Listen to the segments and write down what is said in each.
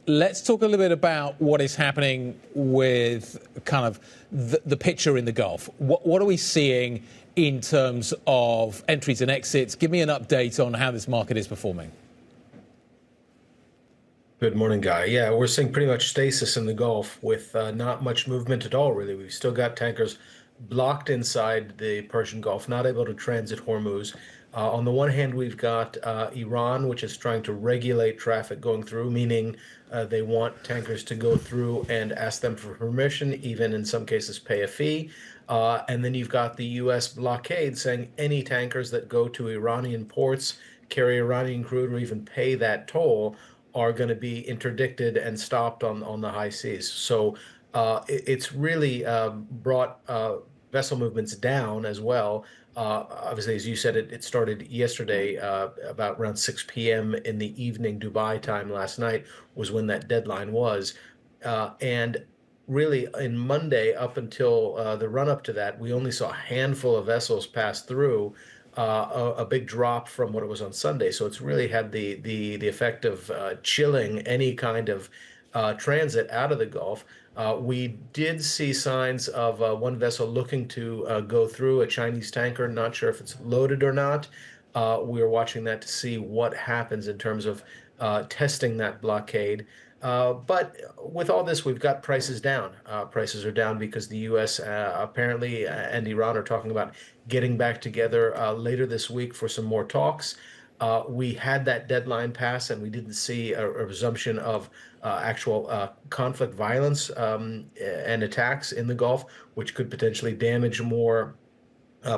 let's talk a little bit about what is happening with kind of the picture in the Gulf. What are we seeing in terms of entries and exits? Give me an update on how this market is performing. Good morning, Guy. Yeah, we're seeing pretty much stasis in the Gulf with not much movement at all, really. We've still got tankers blocked inside the Persian Gulf, not able to transit Hormuz. On the one hand, we've got Iran, which is trying to regulate traffic going through, meaning they want tankers to go through and ask them for permission, even in some cases pay a fee. And then you've got the U.S. blockade saying any tankers that go to Iranian ports, carry Iranian crude, or even pay that toll are going to be interdicted and stopped on the high seas. So it's really brought vessel movements down as well. Obviously, as you said, it started yesterday about around 6 p.m. in the evening Dubai time last night was when that deadline was. And really, in Monday up until the run up to that, we only saw a handful of vessels pass through. A big drop from what it was on Sunday. So it's really had the effect of chilling any kind of transit out of the Gulf. We did see signs of one vessel looking to go through, a Chinese tanker, not sure if it's loaded or not. We are watching that to see what happens in terms of testing that blockade. But with all this, we've got prices down. Prices are down because the U.S. Apparently and Iran are talking about getting back together later this week for some more talks. We had that deadline pass, and we didn't see a resumption of actual conflict violence and attacks in the Gulf, which could potentially damage more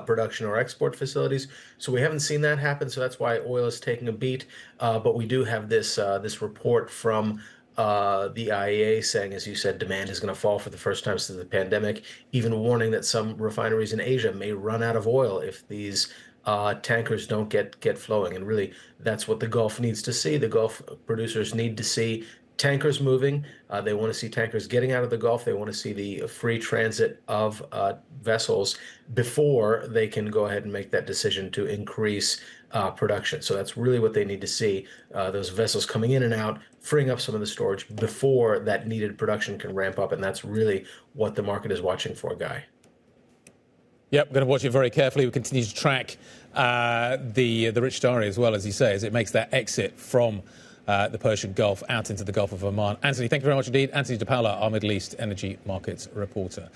production or export facilities. So we haven't seen that happen. So that's why oil is taking a beat. But we do have this report from the IEA saying, as you said, demand is going to fall for the first time since the pandemic, even warning that some refineries in Asia may run out of oil if these tankers don't get flowing. And really, that's what the Gulf needs to see. The Gulf producers need to see tankers moving. They want to see tankers getting out of the Gulf. They want to see the free transit of vessels before they can go ahead and make that decision to increase production. So that's really what they need to see, those vessels coming in and out, freeing up some of the storage before that needed production can ramp up. And that's really what the market is watching for, Guy. Yep, we're going to watch it very carefully. We continue to track the Rich Dari as well, as you say, as it makes that exit from the Persian Gulf out into the Gulf of Oman. Anthony, thank you very much indeed. Anthony Paola, our Middle East energy markets reporter.